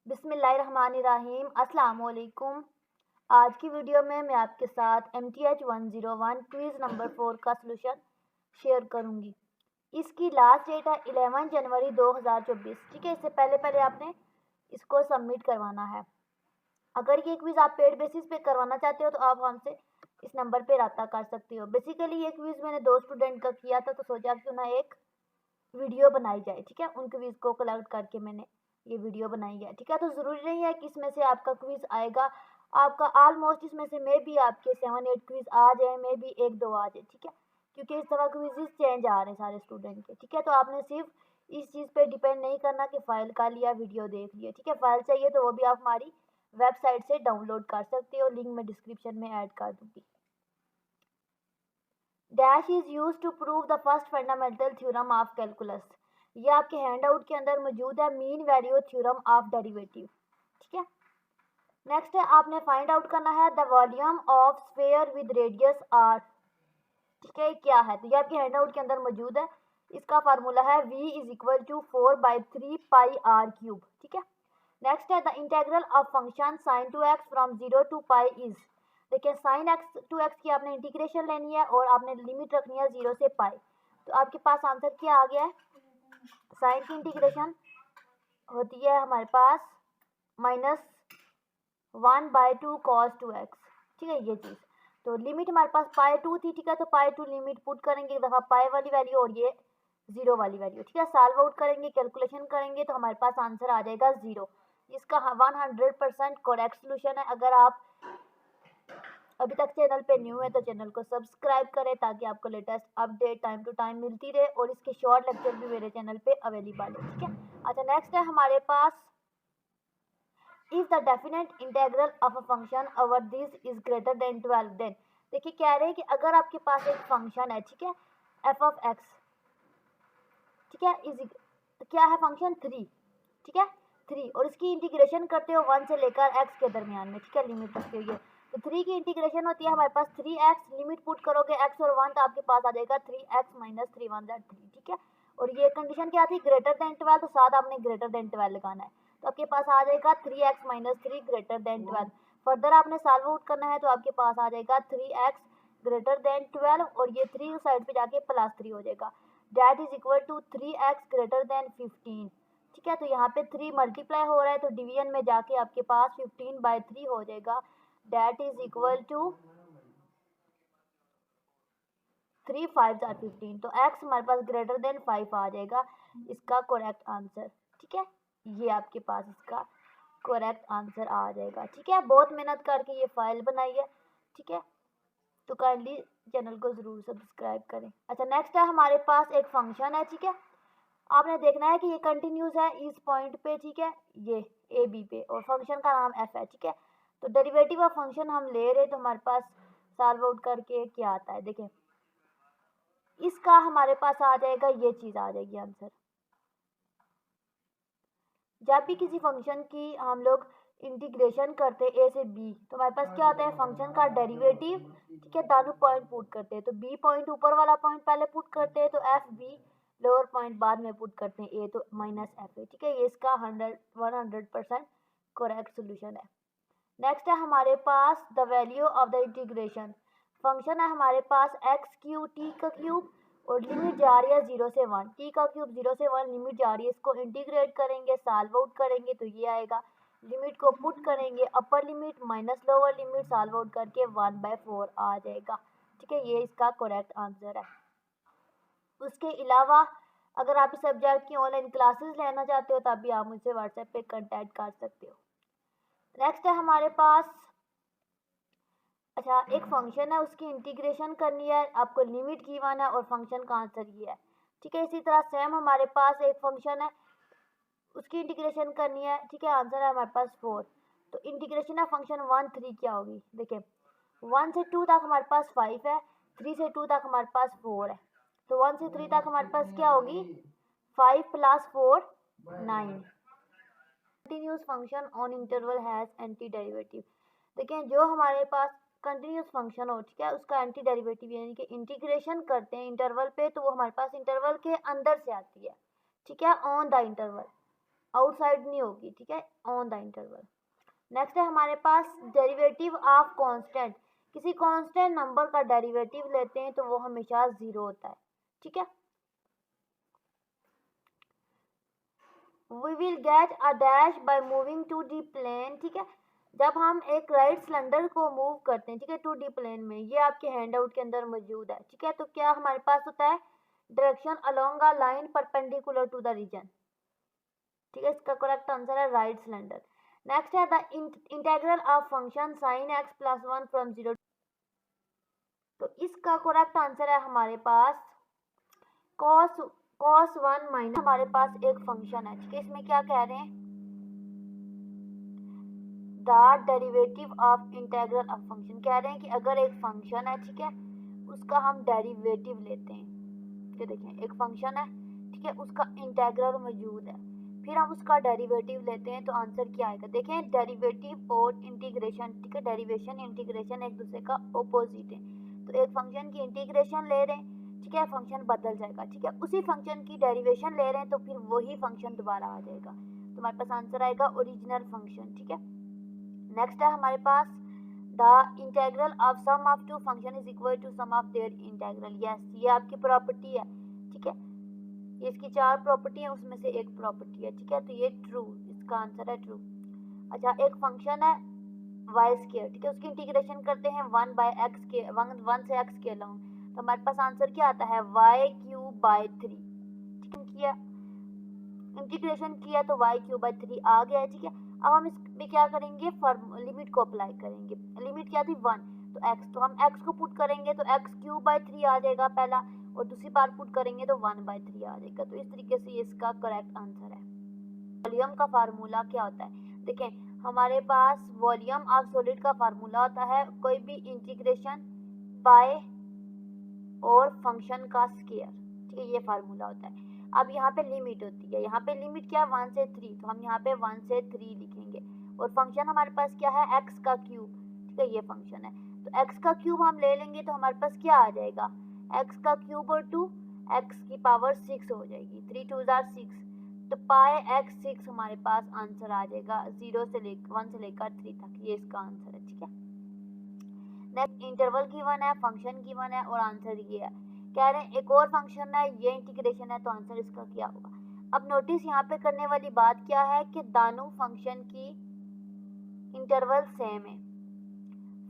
बिस्मिल्लाहिर्रहमानिर्रहीम। अस्सलाम वालेकुम। आज की वीडियो में मैं आपके साथ MTH 101 क्विज़ नंबर 4 का सलूशन शेयर करूंगी। इसकी लास्ट डेट है 11 जनवरी 2024। ठीक है, इससे पहले आपने इसको सबमिट करवाना है। अगर ये क्विज़ आप पेड बेसिस पे करवाना चाहते हो तो आप हमसे इस नंबर पे रब्ता कर सकते हो। बेसिकली ये क्विज़ मैंने 2 स्टूडेंट का किया था, तो सोचा क्यों ना एक वीडियो बनाई जाए। ठीक है, उन क्विज़ को कलेक्ट करके मैंने ये वीडियो बनाई है। ठीक है, तो ज़रूरी नहीं है कि इसमें से आपका क्विज़ आएगा। आपका ऑलमोस्ट इसमें से मे भी आपके 7-8 क्विज़ आ जाए, मे भी 1-2 आ जाए। ठीक है, क्योंकि इस तरह क्विज़ चेंज आ रहे हैं सारे स्टूडेंट के। ठीक है, तो आपने सिर्फ इस चीज़ पे डिपेंड नहीं करना कि फ़ाइल का लिया वीडियो देख लिया। ठीक है, फ़ाइल चाहिए तो वो भी आप हमारी वेबसाइट से डाउनलोड कर सकते हो, लिंक मैं डिस्क्रिप्शन में ऐड कर दूँगी। Dash is use to prove the first fundamental theorem of calculus. ये आपके हैंड आउट के अंदर मौजूद है, mean value theorem of derivative. ठीक है, नेक्स्ट है आपने फाइंड आउट करना है the volume of sphere with radius r. ठीक है, क्या है तो ये आपके हैंड आउट के अंदर मौजूद है। इसका फार्मूला है v is equal to 4/3 pi r cube. ठीक है, नेक्स्ट है the integral of function sine two x from 0 to pi is. देखिए, साइन एक्स टू एक्स की आपने इंटीग्रेशन लेनी है और आपने लिमिट रखनी है 0 से पाई। तो आपके पास आंसर क्या आ गया है? साइन की इंटीग्रेशन होती है हमारे पास -1/2 cos 2x। ठीक है, ये चीज़ तो लिमिट हमारे पास पाई 2 थी। ठीक है, तो पाई 2 लिमिट पुट करेंगे एक दफ़ा पाई वाली वैल्यू और ये 0 वाली वैल्यू। ठीक है, सॉल्व आउट करेंगे, कैलकुलेशन करेंगे तो हमारे पास आंसर आ जाएगा 0। इसका 100% करेक्ट सोल्यूशन है। अगर आप अभी तक चैनल पे न्यू है तो चैनल को सब्सक्राइब करें ताकि आपको latest update time to time मिलती रहे, और इसके शॉर्ट लेक्चर भी मेरे चैनल पे अवेलेबल है। ठीक है, अच्छा, नेक्स्ट है हमारे पास if the definite integral of a function over this is greater than 12 then. देखिए, कह रहे हैं कि अगर आपके पास एक फंक्शन है, ठीक है, एफ ऑफ एक्स, ठीक है, इज क्या है फंक्शन 3। ठीक है, 3, और इसकी इंटीग्रेशन करते हो 1 से लेकर x के दरमियान में। ठीक है, लिमिट रखते हुए तो 3 की इंटीग्रेशन होती है हमारे पास 3x, लिमिट पुट करोगे x और 1 तो आपके पास आ जाएगा 3x माइनस 3 1 3। ठीक है, और ये कंडीशन क्या थी? ग्रेटर देन 12, तो साथ आपने ग्रेटर देन 12 लगाना है, तो आपके पास आ जाएगा 3x minus 3 greater than 12। Further आपने सॉल्व आउट करना है तो आपके पास आ जाएगा 3x ग्रेटर देन 12, और ये 3 साइड पे जाके +3 हो जाएगा, that is equal to 3x greater than 15। ठीक है, तो यहाँ पे 3 मल्टीप्लाई हो रहा है तो डिवीजन में जाके आपके पास 15/3 हो जाएगा, that is equal to 3 5 are 15। तो x हमारे पास ग्रेटर देन 5 आ जाएगा, इसका करेक्ट आंसर। ठीक है, ये आपके पास इसका करेक्ट आंसर आ जाएगा। ठीक है, बहुत मेहनत करके ये फाइल बनाई है। ठीक है, तो काइंडली चैनल को ज़रूर सब्सक्राइब करें। अच्छा, नेक्स्ट है हमारे पास एक फंक्शन है। ठीक है, आपने देखना है कि ये कंटिन्यूस है इस पॉइंट पे। ठीक है, ये ए बी पे, और फंक्शन का नाम एफ है। ठीक है, तो डेरिवेटिव ऑफ फंक्शन हम ले रहे तो हमारे पास सॉल्व आउट करके क्या आता है, देखें, इसका हमारे पास आ जाएगा, ये चीज़ आ जाएगी आंसर। जब भी किसी फंक्शन की हम लोग इंटीग्रेशन करते हैं ए से बी तो हमारे पास क्या आता है? फंक्शन का डेरिवेटिव। ठीक है, दोनों पॉइंट पुट करते हैं, तो बी पॉइंट ऊपर वाला पॉइंट पहले पुट करते हैं, तो एफ बी लोअर पॉइंट बाद में पुट करते हैं, ए तो माइनस एफ है। ठीक है, ये इसका 100% करेक्ट सोल्यूशन है। नेक्स्ट है हमारे पास the value of the integration. Function है हमारे पास एक्स क्यूब टी का क्यूब, और लिमिट जा रही है 0 से 1, टी का क्यूब 0 से 1 लिमिट जा रही है। इसको इंटीग्रेट करेंगे, सॉल्व आउट करेंगे तो ये आएगा, लिमिट को पुट करेंगे, upper limit minus lower limit, solve out करके 1/4 आ जाएगा। ठीक है, ये इसका करेक्ट आंसर है। उसके अलावा अगर आप इस सब्जेक्ट की ऑनलाइन क्लासेस लेना चाहते हो तब भी आप मुझसे व्हाट्सएप पे कांटेक्ट कर सकते हो। नेक्स्ट है हमारे पास, अच्छा, एक फंक्शन है, उसकी इंटीग्रेशन करनी है, आपको लिमिट गिवन है और फंक्शन का आंसर ये है। ठीक है, इसी तरह सेम हमारे पास एक फंक्शन है, उसकी इंटीग्रेशन करनी है। ठीक है, आंसर है हमारे पास 4। तो इंटीग्रेशन है फंक्शन 1 3 क्या होगी? देखिए, 1 से 2 तक हमारे पास 5 है, 3 से 2 तक हमारे पास 4 है, तो 1 से 3 तक हमारे पास क्या होगी? 5 + 4 9। Continuous function on interval has anti derivative. देखें, जो हमारे पास कंटिन्यूस फंक्शन हो, ठीक है, उसका एंटी डेरिवेटिव यानी कि इंटीग्रेशन करते हैं इंटरवल पे तो वो हमारे पास इंटरवल के अंदर से आती है। ठीक है, ऑन द इंटरवल। आउटसाइड नहीं होगी, ठीक है, ऑन द इंटरवल। नेक्स्ट है हमारे पास डेरिवेटिव ऑफ कांस्टेंट। किसी कांस्टेंट नंबर का डेरिवेटिव लेते हैं तो वो हमेशा 0 होता है, ठीक है। We will get a dash by moving to the plane, ठीक है। जब हम एक राइट सिलेंडर को मूव करते हैं, ठीक है, टू डी प्लेन में, ये आपके हैंड आउट के अंदर मौजूद है, ठीक है। तो क्या हमारे पास होता है, direction along a line perpendicular to the region, ठीक है। इसका करेक्ट आंसर है राइट सिलेंडर। नेक्स्ट है the integral of function sin x plus 1 from 0। तो इसका करेक्ट आंसर है हमारे पास cos 1 माइनस, हमारे पास एक फंक्शन है, ठीक है। इसमें क्या कह रहे हैं, the derivative of integral of function, कह रहे हैं कि अगर एक फंक्शन है, ठीक है, उसका हम डेरिवेटिव लेते हैं, ये देखें एक फंक्शन है, ठीक है, उसका इंटीग्रल मौजूद है, फिर हम उसका डेरिवेटिव लेते हैं तो आंसर क्या आएगा। देखें डेरिवेटिव और इंटीग्रेशन, ठीक है, डेरिवेशन इंटीग्रेशन एक दूसरे का ऑपोजिट है। तो एक फंक्शन की इंटीग्रेशन ले रहे हैं, ठीक है, फंक्शन बदल जाएगा, ठीक है। उसी फंक्शन की डेरिवेशन ले रहे हैं तो फिर वही फंक्शन दोबारा आ जाएगा, तो हमारे पास आंसर आएगा ओरिजिनल फंक्शन, ठीक है। नेक्स्ट है हमारे पास the integral of sum of two function is equal to sum of their integral. Yes, ये आपकी प्रॉपर्टी है, ठीक है, ये इसकी 4 प्रॉपर्टी है, उसमें से एक प्रॉपर्टी है, ठीक है। तो ये ट्रू, इसका आंसर है ट्रू। अच्छा, एक फंक्शन है वाई स्क्वायर, ठीक है, उसकी इंटीग्रेशन करते हैं 1 बाय एक्स के 1 से एक्स के लॉन्ग, तो हमारे पास आंसर क्या आता है वाई क्यूब बाय 3, ठीक है। किया इंटीग्रेशन किया तो वाई क्यूब बाय 3 आ गया है, ठीक है। अब हम इसमें क्या करेंगे, लिमिट को अप्लाई करेंगे। लिमिट क्या थी 1, तो x, तो हम x को पुट करेंगे तो x क्यूब बाय 3 आ जाएगा पहला, और दूसरी बार पुट करेंगे तो 1 बाय 3 आ जाएगा। तो इस तरीके से इसका करेक्ट आंसर है। वॉल्यूम का फार्मूला क्या होता है, देखें हमारे पास वॉल्यूम ऑफ सॉलिड का फार्मूला होता है कोई भी इंटीग्रेशन बाय और फंक्शन का स्क्वायर, ठीक है, ये फार्मूला होता है। अब यहाँ पे लिमिट होती है, यहाँ पे लिमिट क्या है 1 से 3, तो हम यहाँ पे 1 से 3 लिखेंगे, और फंक्शन हमारे पास क्या है x का क्यूब, ठीक है, ये फंक्शन है। तो x का क्यूब हम ले लेंगे तो हमारे पास क्या आ जाएगा, x का क्यूब और 2 x की पावर 6 हो जाएगी, 3 2 6, तो पाई x 6 हमारे पास आंसर आ जाएगा 0 से लेकर 1 से लेकर 3 तक, ये इसका आंसर है, ठीक है। नेक्स्ट इंटरवल गिवन है, फंक्शन गिवन है और आंसर ये है। कह रहे हैं एक और फंक्शन है, ये इंटीग्रेशन है, तो आंसर इसका क्या होगा। अब नोटिस यहाँ पे करने वाली बात क्या है कि दोनों फंक्शन की इंटरवल सेम है,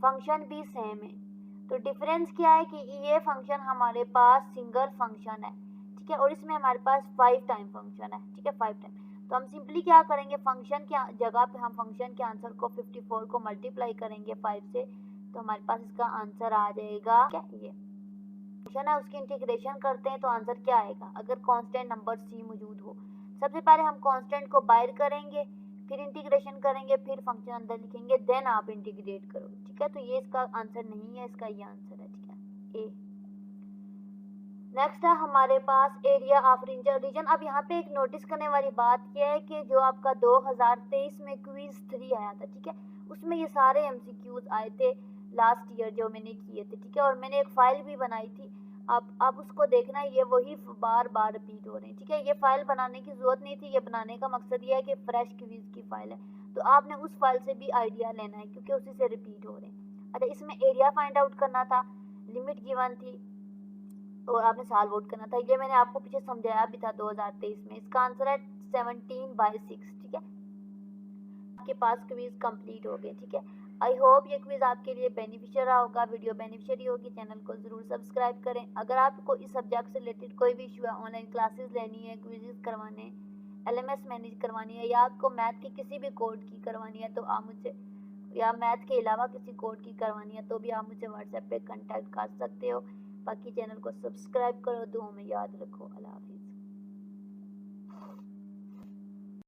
फंक्शन भी सेम है, तो डिफरेंस क्या है कि ये फंक्शन हमारे पास सिंगल फंक्शन है, ठीक है, और इसमें हमारे पास 5 टाइम फंक्शन है, ठीक है, 5 टाइम। तो हम सिंपली क्या करेंगे, फंक्शन के जगह पे हम फंक्शन के आंसर को 54 को मल्टीप्लाई करेंगे 5 से, तो हमारे पास इसका आंसर आ जाएगा क्या, ये फंक्शन है उसकी इंटीग्रेशन करते हैं तो आंसर क्या आएगा, अगर कांस्टेंट नंबर c मौजूद हो। सबसे पहले हम कांस्टेंट को बाहर करेंगे, फिर इंटीग्रेशन करेंगे, फिर फंक्शन अंदर लिखेंगे, देन आप इंटीग्रेट करो, ठीक है। तो ये इसका आंसर नहीं है, इसका ये आंसर है, ठीक है, ए। नेक्स्ट है हमारे पास एरिया ऑफ रीजन। अब यहाँ पे एक नोटिस करने वाली बात यह है कि जो आपका 2023 में क्विज 3 आया था, ठीक है, उसमें ये सारे एमसीक्यूज आए थे लास्ट ईयर जो मैंने किए थे, ठीक है, और मैंने एक फाइल भी बनाई थी, आप उसको देखना, ये वही बार बार रिपीट हो रहे हैं, ठीक है। ये फाइल बनाने की जरूरत नहीं थी, ये बनाने का मकसद ये है कि फ्रेश क्विज की फाइल है, तो आपने उस फाइल से भी आइडिया लेना है क्योंकि उसी से रिपीट हो रहे हैं। अच्छा, इसमें एरिया फाइंड आउट करना था, लिमिट गिवन थी और आपने साल वोट करना था, ये मैंने आपको पीछे समझाया भी था 2023 में। इसका आंसर है 17/6, ठीक है। आपके पास क्विज कंप्लीट हो गए, ठीक है। आई होप ये क्विज आपके लिए बेनिफिशियल रहा होगा, वीडियो बेनिफिशियल होगी, चैनल को जरूर सब्सक्राइब करें। अगर आपको इस सब्जेक्ट से रिलेटेड कोई भी इशू है, ऑनलाइन क्लासेस लेनी है, क्विजेस करवाने, LMS मैनेज करवानी है, या आपको मैथ के किसी भी कोड की करवानी है तो आप मुझसे, या मैथ के अलावा किसी कोड की करवानी है तो भी आप मुझसे व्हाट्सएप पे कांटेक्ट कर सकते हो। बाकी चैनल को सब्सक्राइब करो, दुआ में याद रखो। अल्लाह हाफिज़।